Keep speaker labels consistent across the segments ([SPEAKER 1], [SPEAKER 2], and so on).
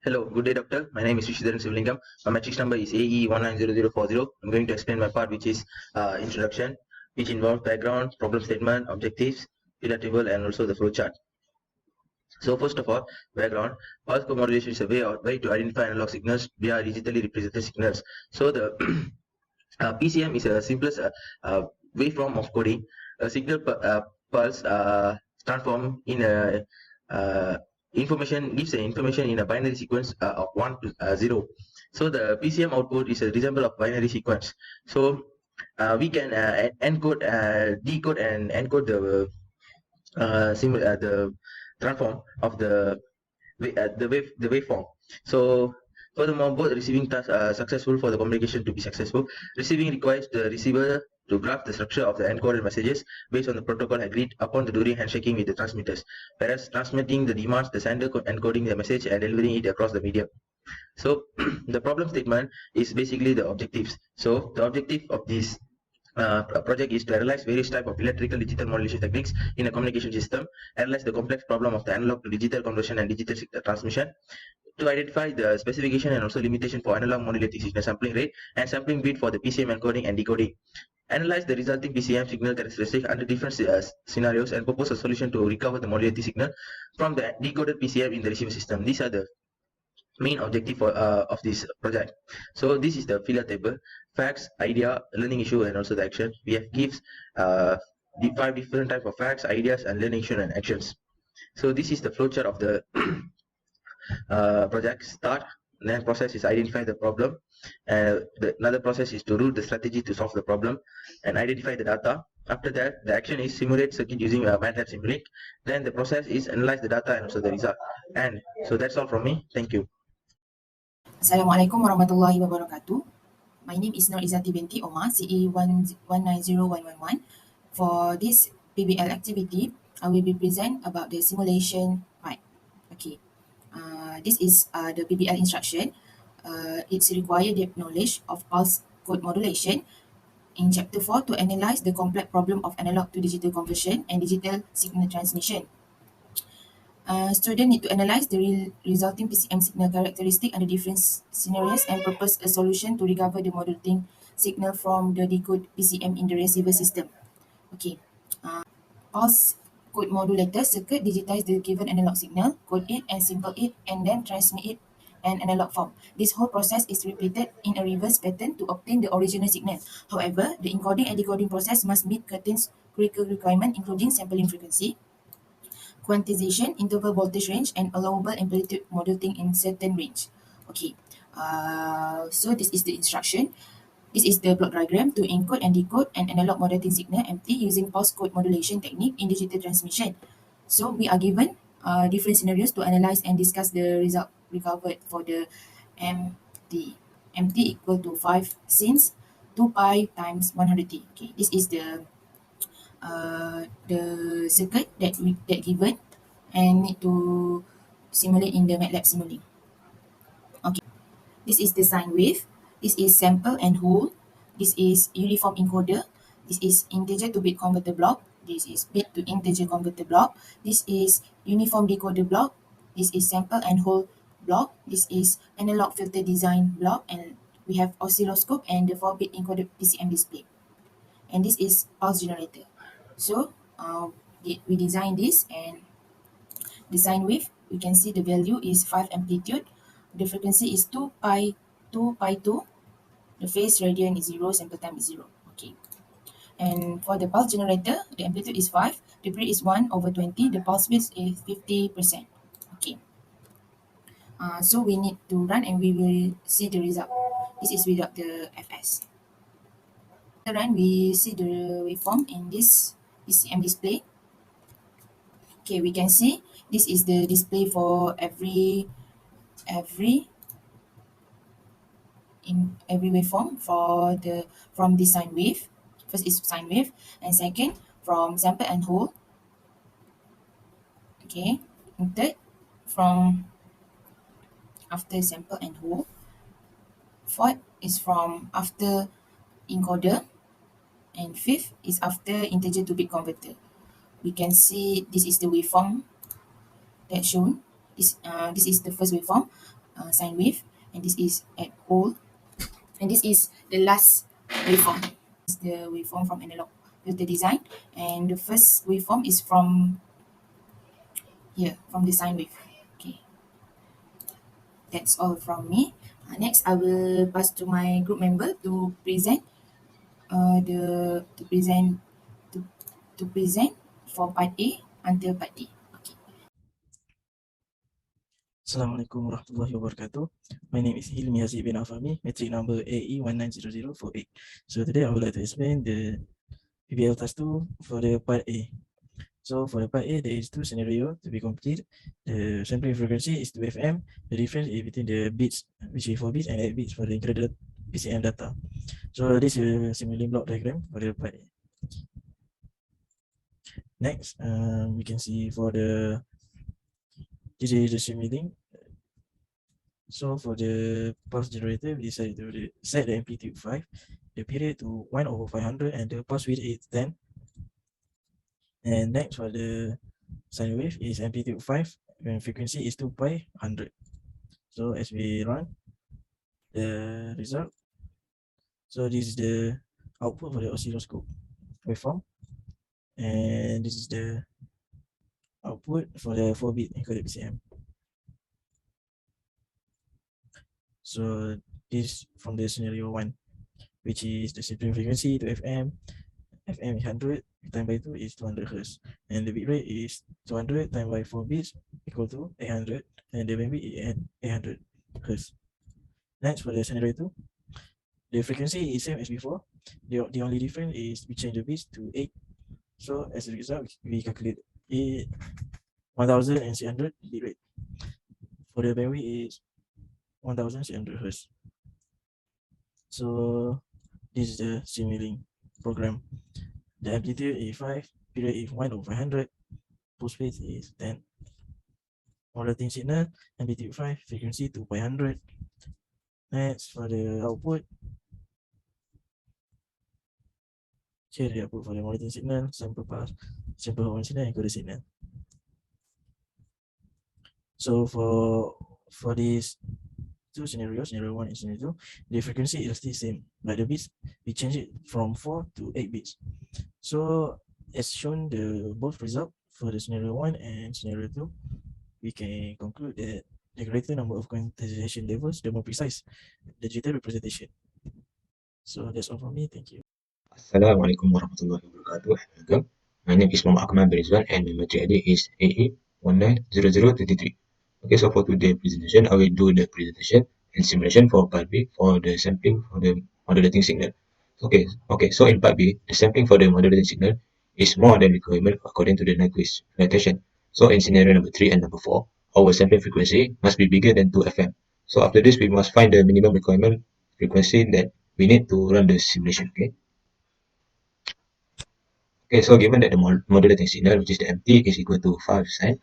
[SPEAKER 1] Hello, good day, doctor. My name is Sridharan Sivalingam. My matrix number is AE190040. I'm going to explain my part, which is introduction, which involves background, problem statement, objectives, data table, and also the flowchart. So first of all, background. Pulse code modulation is a way to identify analog signals via digitally represented signals. So the PCM is a simplest waveform of coding. A signal pulse transform in a information gives the information in a binary sequence of 1 to 0. So the PCM output is a resemble of binary sequence. So we can encode, decode, and encode the transform of the waveform. So furthermore, both receiving tasks are successful for the communication to be successful. Receiving requires the receiver to graph the structure of the encoded messages based on the protocol agreed upon during handshaking with the transmitters, whereas transmitting the demands the sender encoding the message and delivering it across the medium. So the problem statement is basically the objectives. So the objective of this project is to analyze various types of electrical digital modulation techniques in a communication system, analyze the complex problem of the analog to digital conversion and digital signal transmission, to identify the specification and also limitation for analog modulating signal sampling rate and sampling bit for the PCM encoding and decoding. Analyze the resulting PCM signal characteristics under different scenarios and propose a solution to recover the modulating signal from the decoded PCM in the receiver system. These are the main objective of this project. So this is the failure table: facts, idea, learning issue, and also the action. We have gives the 5 different type of facts, ideas, and learning issue and actions. So this is the flowchart of the project. Start, then process is identify the problem, and another process is to route the strategy to solve the problem and identify the data. After that, the action is simulate circuit using a MATLAB Simulink. Then the process is analyze the data and also the result. And so that's all from me. Thank you.
[SPEAKER 2] Assalamualaikum warahmatullahi wabarakatuh. My name is Nur Izzati binti Omar, CA190111. For this Pbl activity, I will be present about the simulation part. Okay, this is the Pbl instruction. It's required deep knowledge of pulse code modulation in chapter 4 to analyze the complex problem of analog to digital conversion and digital signal transmission. Students need to analyze the resulting PCM signal characteristic under different scenarios and propose a solution to recover the modulating signal from the decode PCM in the receiver system. Okay. Pulse code modulator circuit digitize the given analog signal, code it and symbol it, and then transmit it in analog form. This whole process is repeated in a reverse pattern to obtain the original signal. However, the encoding and decoding process must meet certain critical requirements, including sampling frequency, quantization, interval voltage range, and allowable amplitude modulating in certain range. Okay, so this is the instruction. This is the block diagram to encode and decode an analog modulating signal MT using pulse code modulation technique in digital transmission. So we are given different scenarios to analyze and discuss the result recovered for the MT. MT equal to 5 since 2 pi times 100t. Okay, this is the circuit that we given and need to simulate in the MATLAB Simulink. Okay, this is the sine wave. This is sample and hold. This is uniform encoder. This is integer to bit converter block. This is bit to integer converter block. This is uniform decoder block. This is sample and hold block. This is analog filter design block, and we have oscilloscope and the 4-bit encoded PCM display. And this is pulse generator. So we design this, and the sine wave, we can see the value is 5 amplitude. The frequency is 2 pi 2. The phase radian is 0, sample time is 0. Okay. And for the pulse generator, the amplitude is 5, the period is 1/20, the pulse width is 50%. Okay. So we need to run and we will see the result. This is without the FS. Run, we see the waveform in this PCM display. Okay, we can see this is the display for every waveform from the sine wave. First is sine wave, and second from sample and hold. Okay, and third from after sample and hold. Fourth is from after encoder, and fifth is after integer to bit converter. We can see this is the waveform that's shown. This is the first waveform. sine wave, and this is at hold, and this is the last waveform. This is the waveform from analog filter design, and the first waveform is from here, from the sine wave. Okay, that's all from me. Next, I will pass to my group member to present to present to, to present for part A until part D. Okay.
[SPEAKER 3] Assalamualaikum warahmatullahi wabarakatuh. My name is Hilmi Haziq bin Afami, metric number AE190048. So today I would like to explain the PBL task 2 for the part A. So for the part A, there is two scenarios to be completed. The sampling frequency is 2 FM. The difference is between the bits, which is 4 bits, and 8 bits for the included PCM data. So this is a simulating block diagram for the part A. Next, we can see for the this is the simulating. So for the pulse generator, we decided to set the amplitude 5, the period to 1/500, and the pulse width is 10. And next for the sine wave is amplitude 5 and frequency is 2 pi 100. So as we run the result, so this is the output for the oscilloscope waveform, and this is the output for the 4-bit encoded PCM. So this from the scenario 1, which is the sampling frequency to FM. FM is 100 times by 2 is 200 Hz, and the bit rate is 200 times by 4 bits equal to 800, and the bandwidth is 800 Hz. Next for the scenario 2, the frequency is same as before. The only difference is we change the bits to 8. So as a result, we calculate 1600 bit rate. For the bandwidth is 1600 Hz. So this is the simulating program. The amplitude is 5, period is 1/500, pulse width is 10. Modulating signal, amplitude 5, frequency 2 pi 100. Next for the output, here the output for the modulating signal, sample pass, sample hormone signal, and encoder signal. So for these two scenarios, scenario 1 and scenario 2, the frequency is still same, but the bits we change it from 4 to 8 bits. So as shown the both result for the scenario 1 and scenario 2, we can conclude that the greater number of quantization levels, the more precise the digital representation. So that's all from me. Thank you.
[SPEAKER 4] Assalamualaikum warahmatullahi wabarakatuh. Welcome. My name is Muhammad Akmal bin Rizwan and my metric ID is AE190023. Okay, so for today's presentation, I will do the presentation and simulation for part B for the sampling for the modulating signal. So in part B, the sampling for the modulating signal is more than requirement according to the Nyquist notation. So in scenario number 3 and number 4, our sampling frequency must be bigger than 2 FM. So after this, we must find the minimum requirement frequency that we need to run the simulation. Okay, so given that the modulating signal, which is the MT, is equal to 5 sine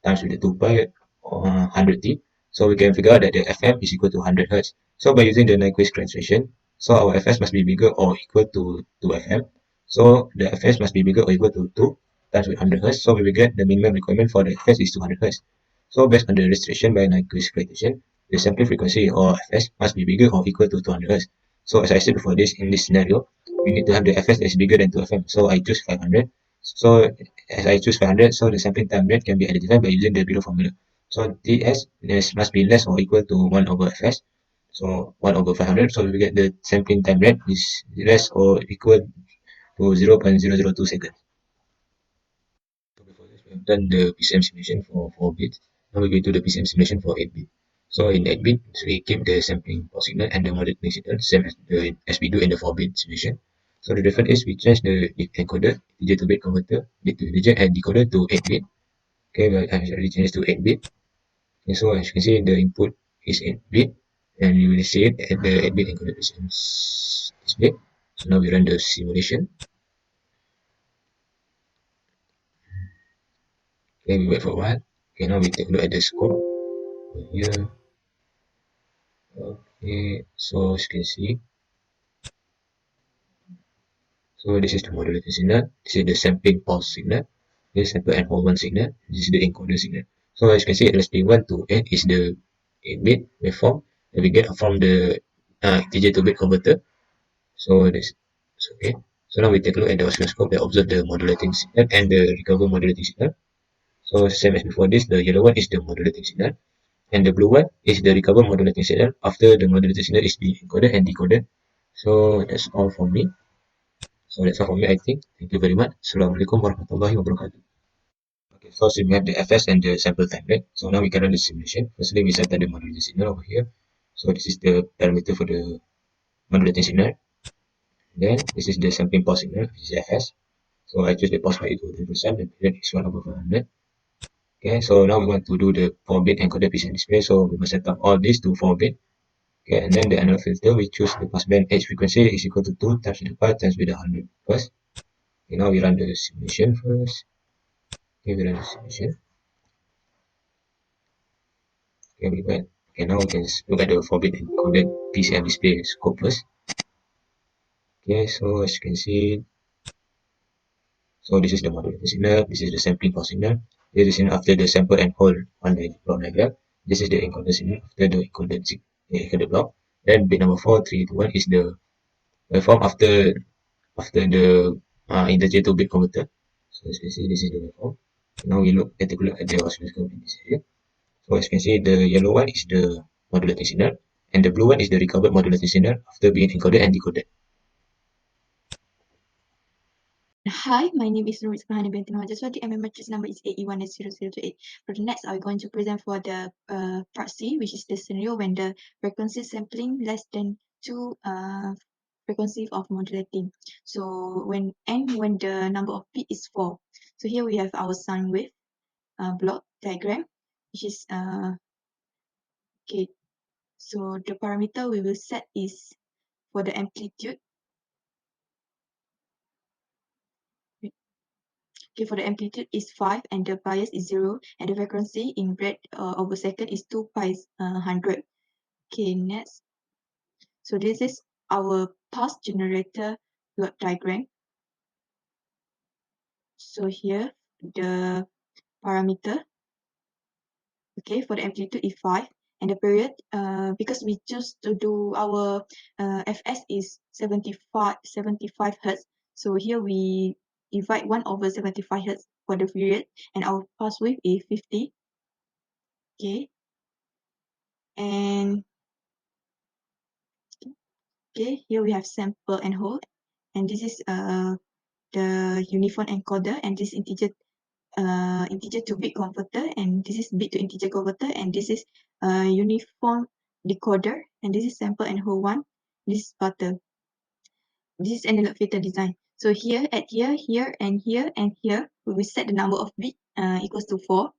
[SPEAKER 4] times with the 2 pi 100t, so we can figure out that the FM is equal to 100 Hz. So by using the Nyquist translation, so our Fs must be bigger or equal to 2 FM. So the Fs must be bigger or equal to 2 times with 100 Hz. So we will get the minimum requirement for the Fs is 200 Hz. So based on the restriction by Nyquist gradation, the sampling frequency or Fs must be bigger or equal to 200 Hz. So as I said before this, in this scenario, we need to have the Fs is bigger than 2 FM. So I choose 500. So as I choose 500, so the sampling time rate can be identified by using the below formula. So Ts must be less or equal to 1 over Fs. So 1 over 500. So we get the sampling time rate is less or equal to 0.002 seconds. So before this, we have done the PCM simulation for 4 bits. Now we go to the PCM simulation for 8 bits. So in 8 bits, we keep the sampling for signal and the modulating signal same as we do in the 4-bit simulation. So the difference is we change the encoder, integer to bit converter, bit to integer, and decoder to 8 bit. Okay, well, I already changed to 8 bit. Okay, so as you can see, the input is 8 bit, and you will see it at the 8 bit encoder display. So now we run the simulation. Okay, we wait for a while. Okay, now we take a look at the scope here. Okay, so as you can see, so this is the modulating signal, this is the sampling pulse signal, this is sample and hold one signal, this is the encoder signal. So as you can see, responding 1 to 8 is the 8-bit waveform that we get from the integer to bit converter. So this is okay. So now we take a look at the oscilloscope that observe the modulating signal and the recover modulating signal. So same as before this, the yellow one is the modulating signal and the blue one is the recover modulating signal after the modulating signal is being encoded and decoded. So that's all from me. So that's all from me, I think. Thank you very much. Assalamualaikum warahmatullahi wabarakatuh. Okay, first we have the fs and the sample time, right? So now we can run the simulation. Firstly, we set the modulating signal over here. So this is the parameter for the modulating signal. Then this is the sampling pause signal, which is fs. So I choose the pause value to 10%, the period is 1/500. Okay, so now we want to do the 4-bit encoded PCM display. So we must set up all this to 4-bit. Okay, and then the analog filter, we choose the passband edge frequency is equal to 2 times with the 5 times with the 100 first. Okay, now we run the simulation first. Okay, we run the simulation. Okay, we went. Okay, now we can look at the 4-bit encoded PCM display scope first. Okay, so as you can see, so this is the modulator signal, this is the sampling pause signal, this is after the sample and hold on the block diagram. This is the encoder signal after the encoded block. Then bit number 4, 3, 2, 1 is the waveform after the integer to bit converter. So as you can see, this is the waveform. Now we take a look at the oscilloscope in this area. So as you can see, the yellow one is the modulating signal, and the blue one is the recovered modulating signal after being encoded and decoded.
[SPEAKER 5] Hi, my name is Nurit Mahani binti Mahajaswati and my matrix number is AE10028. For the next, I'm going to present for the part C, which is the scenario when the frequency sampling less than 2 frequency of modulating. So when the number of bit is 4. So here we have our sine wave block diagram, which is okay. So the parameter we will set is for the amplitude. Okay, for the amplitude is 5 and the bias is 0 and the frequency in rad over second is 2 pi 100. Okay, next. So this is our pulse generator plot diagram. So here the parameter, okay, for the amplitude is 5 and the period, because we choose to do our fs is 75 hertz. So here we divide 1/75 hertz for the period and our pulse width is 50. Okay, and okay, here we have sample and hold, and this is the uniform encoder, and this integer to bit converter, and this is bit to integer converter, and this is uniform decoder, and this is sample and hold one. This is butter. This is analog filter design. So here, here, and here, we will set the number of bit equals to 4,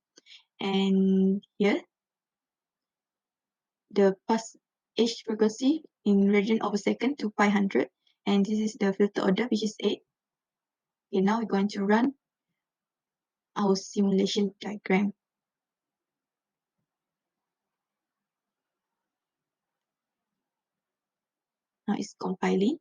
[SPEAKER 5] and here the pass edge frequency in radian over second to pi 100, and this is the filter order, which is 8. Okay, now we're going to run our simulation diagram. Now it's compiling.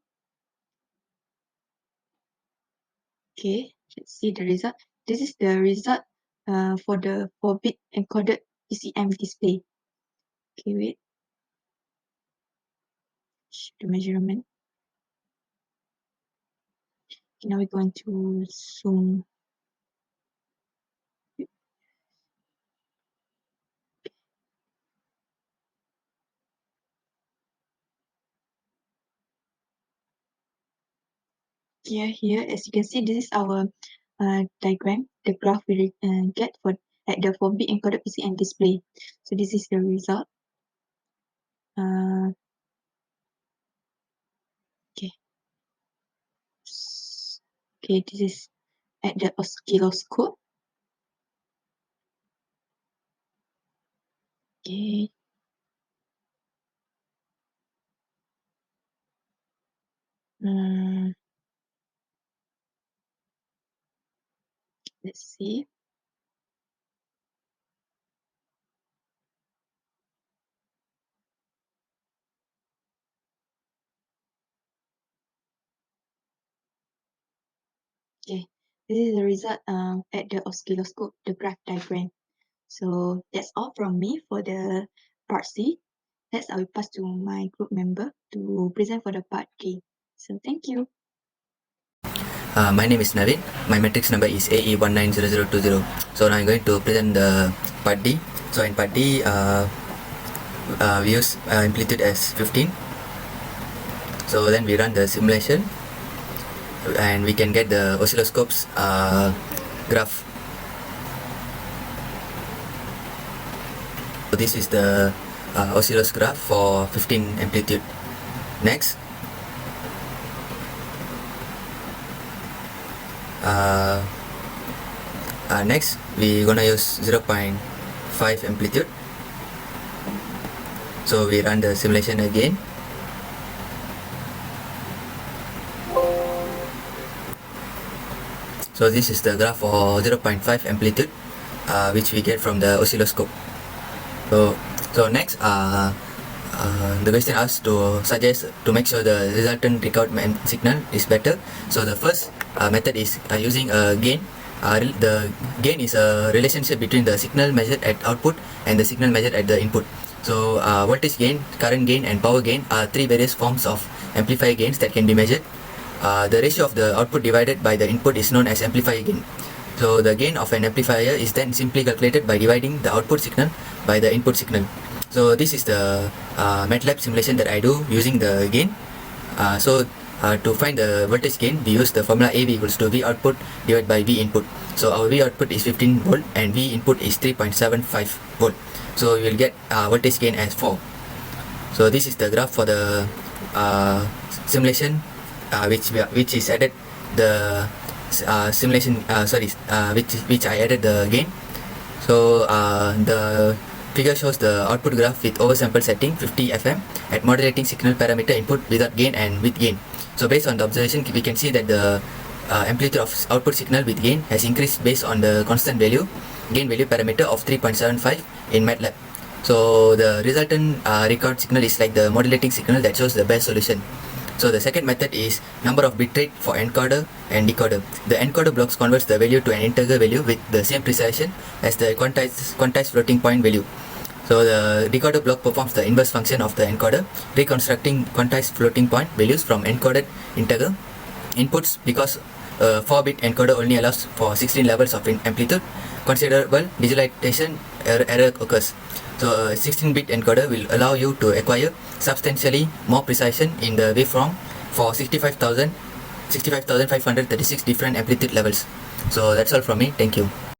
[SPEAKER 5] Okay, let's see the result. This is the result for the 4-bit encoded PCM display. Okay, wait. The measurement. Okay, now we're going to zoom. Here, as you can see, this is our diagram, the graph we get for at the 4-bit encoded PCM display. So this is the result. Okay. Okay, this is at the oscilloscope. Okay. Let's see. Okay, this is the result at the oscilloscope, the graph diagram. So that's all from me for the part C. Next, I will pass to my group member to present for the part D. So thank you.
[SPEAKER 6] My name is Navin. My matrix number is AE190020. So now I'm going to present the part D. So in part D, we use amplitude as 15. So then we run the simulation and we can get the oscilloscope's graph. So this is the oscilloscope graph for 15 amplitude. Next, next we're gonna use 0.5 amplitude. So we run the simulation again. So this is the graph for 0.5 amplitude, which we get from the oscilloscope. So next, the question asked to suggest to make sure the resultant record signal is better. So the first method is using a gain. The gain is a relationship between the signal measured at output and the signal measured at the input. So voltage gain, current gain and power gain are three various forms of amplifier gains that can be measured. The ratio of the output divided by the input is known as amplifier gain. So the gain of an amplifier is then simply calculated by dividing the output signal by the input signal. So this is the MATLAB simulation that I do using the gain. To find the voltage gain, we use the formula AV equals to V output divided by V input. So our V output is 15 volt and V input is 3.75 volt. So you will get voltage gain as 4. So this is the graph for the simulation which is added the simulation which I added the gain. So the figure shows the output graph with oversample setting 50 FM at modulating signal parameter input without gain and with gain. So based on the observation, we can see that the amplitude of output signal with gain has increased based on the constant value gain value parameter of 3.75 in MATLAB. So the resultant record signal is like the modulating signal that shows the best solution. So the second method is number of bit rate for encoder and decoder. The encoder blocks converts the value to an integer value with the same precision as the quantized floating point value. So the decoder block performs the inverse function of the encoder, reconstructing quantized floating point values from encoded integer inputs. Because 4-bit encoder only allows for 16 levels of amplitude, considerable digitalization error occurs. So a 16-bit encoder will allow you to acquire substantially more precision in the waveform for 65,536 different amplitude levels. So that's all from me. Thank you.